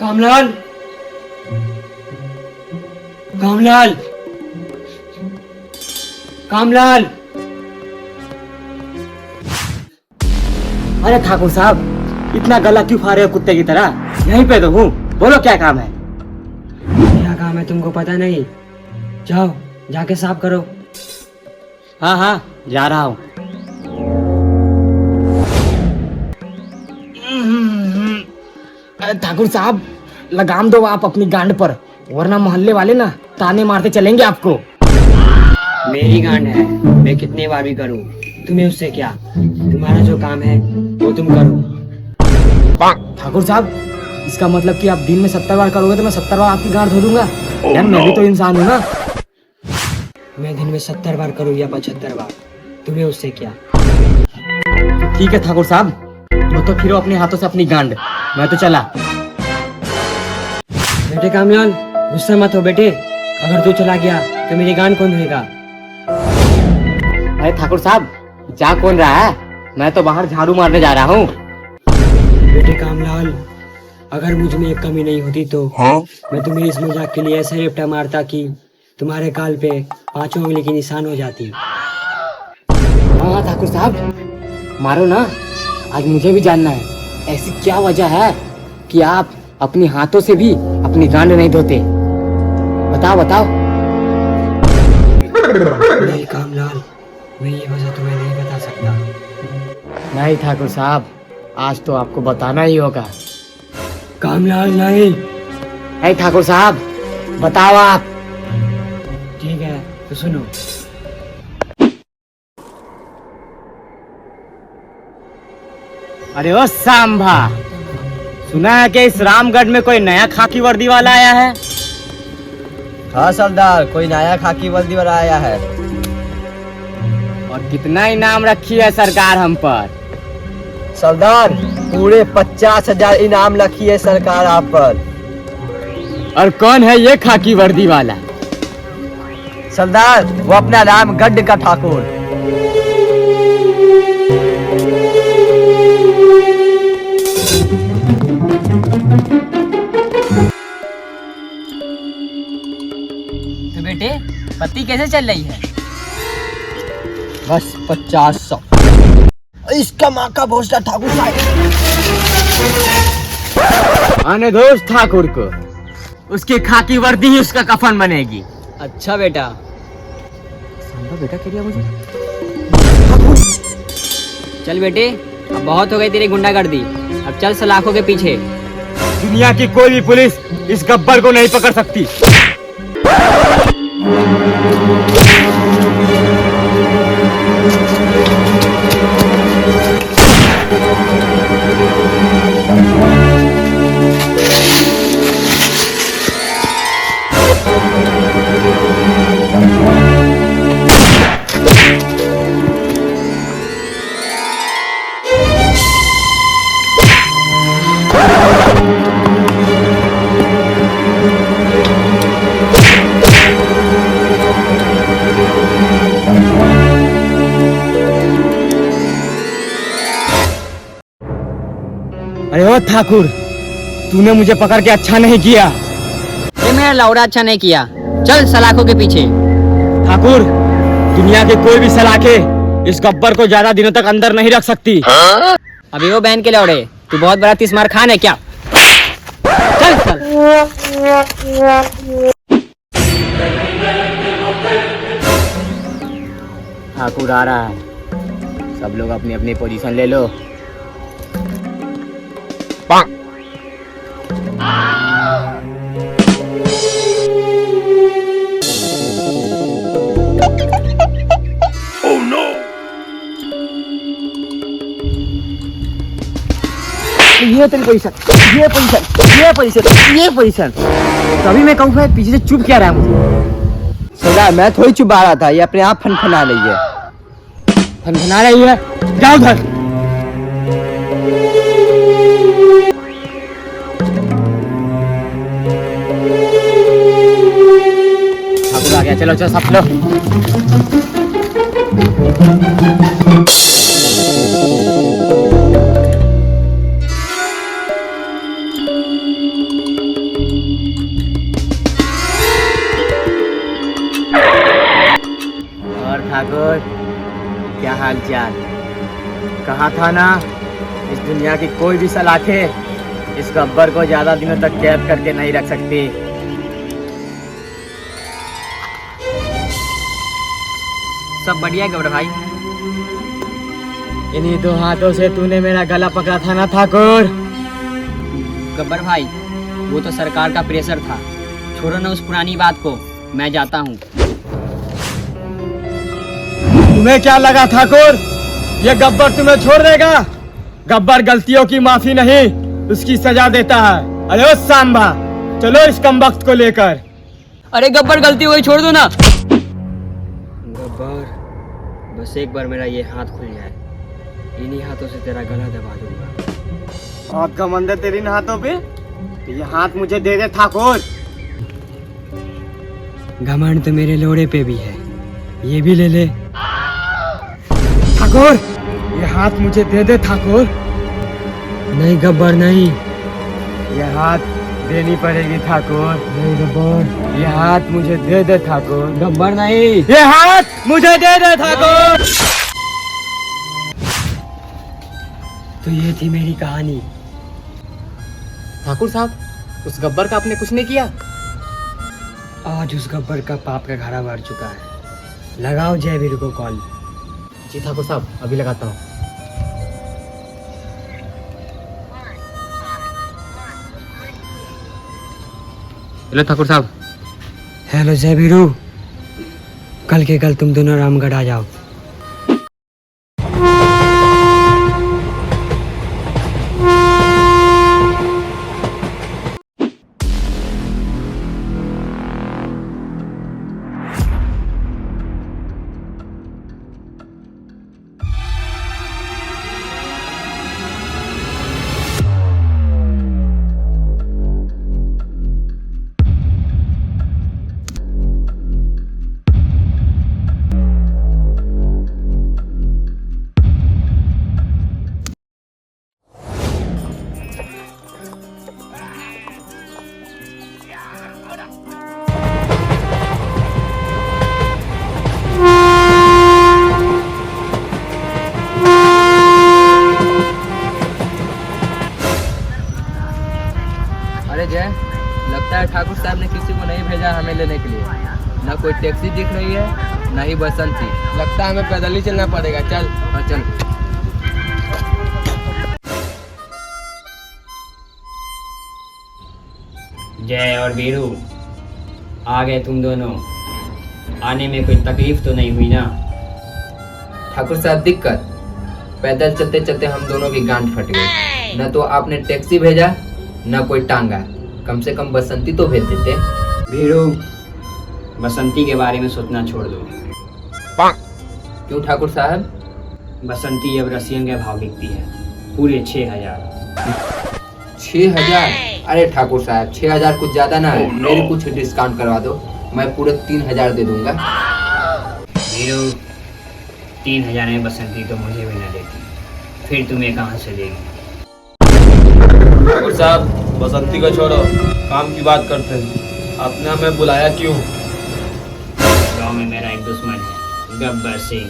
कामलाल, कामलाल, कामलाल। अरे ठाकुर साहब, इतना गला क्यों फाड़ रहे हो कुत्ते की तरह? यहीं पे तो हूँ, बोलो क्या काम है? क्या काम है तुमको पता नहीं? जाओ जाके साफ करो। हाँ हाँ, जा रहा हूँ। ठाकुर साहब, लगाम दो आप अपनी गांड पर, वरना मोहल्ले वाले ना ताने मारते चलेंगे आपको। मेरी गांड है, मैं कितनी बार भी करूं, तुम्हें उससे क्या? तुम्हारा जो काम है वो तुम करो। ठाकुर साहब, इसका मतलब कि आप दिन में 70 बार करोगे तो मैं 70 बार आपकी गांड धो दूंगा? यार मैं भी तो इंसान हूं ना। मैं दिन में 70 बार करूं या 75 बार, तुम्हें उससे क्या? ठीक है ठाकुर साहब, तो फिर अपने हाथों से अपनी गांड, मैं तो चला। बेटे कामलाल, गुस्सा मत हो बेटे, अगर तू चला गया तो मेरी गांड कौन धोएगा? अरे ठाकुर साहब, जा कौन रहा है? मैं तो बाहर झाड़ू मारने जा रहा हूँ। बेटे कामलाल, अगर मुझ में एक कमी नहीं होती तो मैं तुम्हें इस मजाक के लिए ऐसा रेपटा मारता कि तुम्हारे गाल पे 5 उंगली की निशान हो जाती। हाँ ठाकुर साहब, मारो ना, आज मुझे भी जानना है, ऐसी क्या वजह है कि आप अपनी हाथों से भी अपनी गांड नहीं धोते? बताओ बताओ। नहीं कामलाल, मैं ये वजह तुम्हें नहीं बता सकता। नहीं ठाकुर साहब, आज तो आपको बताना ही होगा। कामलाल नहीं। नहीं ठाकुर साहब, बताओ आप। ठीक है तो सुनो। अरे ओ सांभा, सुना है कि इस रामगढ़ में कोई नया खाकी वर्दी वाला आया है? हाँ सरदार, कोई नया खाकी वर्दी वाला आया है। और कितना इनाम रखी है सरकार हम पर? सरदार, पूरे 50,000 इनाम रखी है सरकार आप पर। और कौन है ये खाकी वर्दी वाला? सरदार, वो अपना नाम गढ़ का ठाकुर। तो बेटे, पत्ती कैसे चल रही है? बस 50-100। इसका माँ का भोसला ठाकुर साहब। आने दो उस ठाकुर को, उसकी खाकी वर्दी ही उसका कफन बनेगी। अच्छा बेटा। सांभा बेटा कह दिया मुझे। चल बेटे, अब बहुत हो गई तेरी गुंडागर्दी, अब चल सलाखों के पीछे। दुनिया की कोई भी पुलिस इस गब्बर को नहीं पकड़ सकती। अरे ओ ठाकुर, तूने मुझे पकड़ के अच्छा नहीं किया। ये मेरा लौड़ा अच्छा नहीं किया, चल सलाखों के पीछे। ठाकुर, दुनिया के कोई भी सलाखे इस गब्बर को ज्यादा दिनों तक अंदर नहीं रख सकती। अभी वो बहन के लौड़े, तू बहुत बड़ा तिस्मार खान है क्या? चल चल। ठाकुर आ रहा है, सब लोग अपनी अपनी पोजीशन ले लो। ये तेरी पोजीशन, ये पोजीशन, ये पोजीशन, ये पोजीशन। तभी मैं कहूँ पीछे से चुप क्या रहा है मुझे? सरदार, मैं थोड़ी चुपा रहा था, ये अपने आप फनफना रही है। फनफना रही है? जाओ उधर। ठाकुर आ गया, चलो चलो सब लो। हाल चाल। कहा था ना, इस दुनिया की कोई भी सलाखें इस गब्बर को ज्यादा दिनों तक कैद करके नहीं रख सकती। सब बढ़िया गब्बर भाई। इन्हीं दो हाथों से तूने मेरा गला पकड़ा था ना ठाकुर। गब्बर भाई, वो तो सरकार का प्रेशर था। छोड़ो ना उस पुरानी बात को, मैं जाता हूँ। तुम्हें क्या लगा ठाकुर, ये गब्बर तुम्हें छोड़ देगा? गब्बर गलतियों की माफी नहीं, उसकी सजा देता है। अरे ओ सांबा, चलो इस कमबख्त को लेकर। अरे गब्बर, गलती हुई, छोड़ दो ना। गब्बर, बस एक बार मेरा ये हाथ खुल जाए, इन्हीं हाथों से तेरा गला दबा दूंगा। और कमंदर तेरे इन हाथों पे, ये हाथ मुझे दे दे ठाकुर। घमंड तो मेरे लोड़े पे भी है, ये भी ले ले। ठाकुर, ये हाथ मुझे दे दे ठाकुर। नहीं गब्बर नहीं। ये हाथ देनी पड़ेगी ठाकुर। नहीं गब्बर। ये हाथ मुझे दे दे ठाकुर। गब्बर नहीं। ये हाथ मुझे दे दे ठाकुर। तो ये थी मेरी कहानी। ठाकुर साहब, उस गब्बर का आपने कुछ नहीं किया? आज उस गब्बर का पाप का घड़ा भर चुका है। लगाओ जयवीर को कॉल। जी ठाकुर साहब, अभी लगाता हूँ। हेलो ठाकुर साहब। हेलो जयवीरू, कल के कल तुम दोनों रामगढ़ आ जाओ। अरे जय, लगता है ठाकुर साहब ने किसी को नहीं भेजा हमें लेने के लिए। ना कोई टैक्सी दिख रही है, ना ही बसंती। लगता है हमें पैदल ही चलना पड़ेगा। चल। हाँ चल। जय और वीरू, आ गए तुम दोनों। आने में कोई तकलीफ तो नहीं हुई ना? ठाकुर साहब, दिक्कत पैदल चलते चलते हम दोनों की गांठ फट गई। न तो आपने टैक्सी भेजा, न कोई टांगा। कम से कम बसंती तो भेज देते। वीरू, बसंती के बारे में सोचना छोड़ दो। क्यों ठाकुर साहब? बसंती अब रसियन के भाव बिकती है, पूरे 6000। 6000? अरे ठाकुर साहब, 6000 कुछ ज्यादा ना है। मेरे कुछ डिस्काउंट करवा दो, मैं पूरे 3000 दे दूंगा। वीरू, 3000 में बसंती तो मुझे भी ना देती, फिर तुम्हें कहाँ से देगी? ठाकुर साहब, बसंती को छोड़ो, काम की बात करते हैं। आपने हमें बुलाया क्यों? गांव में मेरा एक दुश्मन है, गब्बर सिंह,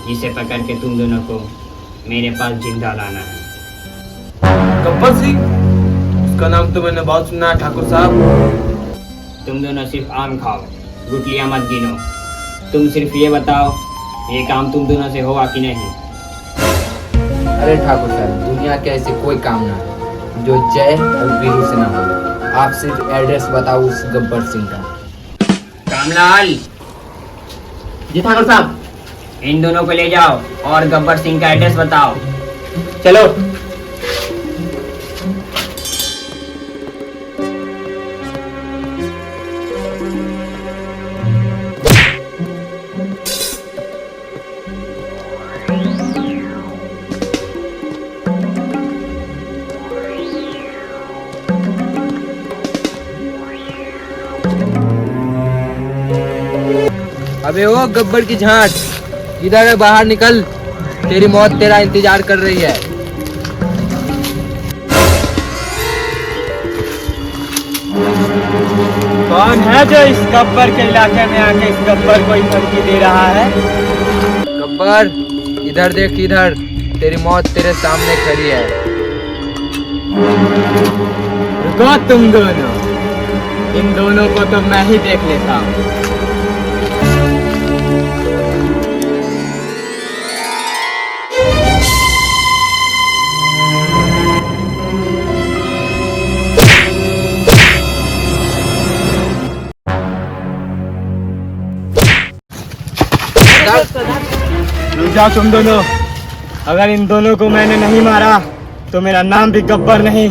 जिसे पकड़ के तुम दोनों को मेरे पास जिंदा लाना है। गब्बर सिंह? उसका नाम तो मैंने बहुत सुना है ठाकुर साहब। तुम दोनों सिर्फ आम खाओ, गुटलियां मत गिनो। तुम सिर्फ ये बताओ, ये काम तुम दोनों से होगा कि नहीं? अरे ठाकुर साहब, दुनिया के ऐसे कोई काम ना है जो जय और वीरू से ना हो। आप सिर्फ एड्रेस बताओ उस गब्बर सिंह का। कामलाल। जी ठाकुर साहब। इन दोनों को ले जाओ और गब्बर सिंह का एड्रेस बताओ। चलो। अबे ओ गब्बर की झांट, इधर है, बाहर निकल। तेरी मौत तेरा इंतजार कर रही है। कौन है जो इस गब्बर के इलाके में आके इस गब्बर को धमकी दे रहा है? गब्बर, ये इधर देख, इधर तेरी मौत तेरे सामने खड़ी है। रुको तुम दोनों, इन दोनों को तो मैं ही देख लेता हूँ। रुक जाओ तुम दोनों, अगर इन दोनों को मैंने नहीं मारा तो मेरा नाम भी गब्बर नहीं।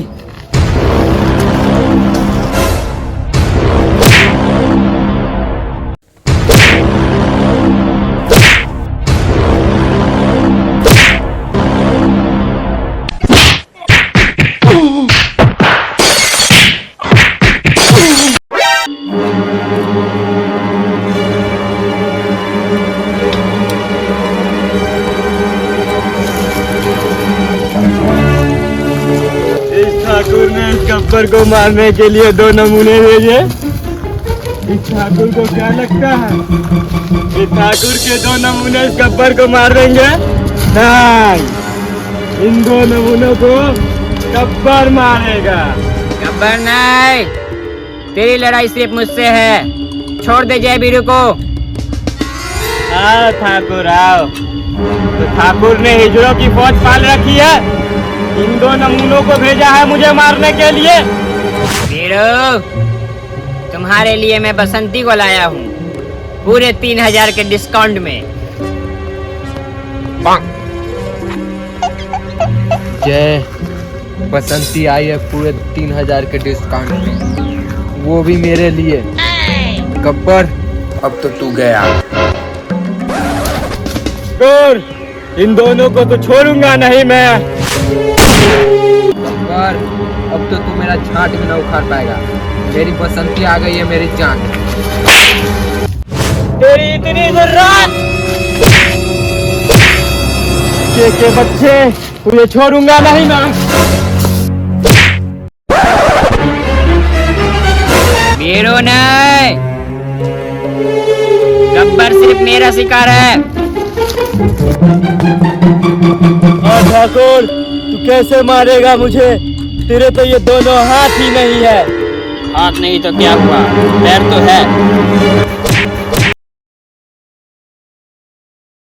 ठाकुर ने इस गब्बर को मारने के लिए 2 नमूने भेजे। इस ठाकुर को क्या लगता है कि ठाकुर के 2 नमूने इस गब्बर को मार देंगे? नहीं, इन 2 नमूनों को गब्बर मारेगा। गब्बर नहीं, तेरी लड़ाई सिर्फ मुझसे है। छोड़ दे जय वीरू को। आओ ठाकुर आओ। तो ठाकुर ने हिजड़ों की फौज पाल रखी है, इन 2 नमूनों को भेजा है मुझे मारने के लिए। वीरू, तुम्हारे लिए मैं बसंती को लाया हूँ पूरे 3000 के डिस्काउंट में। जय, बसंती आई है पूरे 3000 के डिस्काउंट में, वो भी मेरे लिए। गब्बर, अब तो तू गया। ठाकुर, इन दोनों को तो छोड़ूंगा नहीं मैं। गब्बर, अब तो तू मेरा छांट भी न उखाड़ पाएगा। मेरी बसंती आ गई है मेरी जान। तेरी इतनी जरूरत के बच्चे, तुझे छोड़ूंगा नहीं मैं। वीरू नहीं, गब्बर सिर्फ मेरा शिकार है। और ठाकुर, तू कैसे मारेगा मुझे? तेरे तो ये दोनों हाथ ही नहीं है। हाथ नहीं तो क्या हुआ, पैर तो है।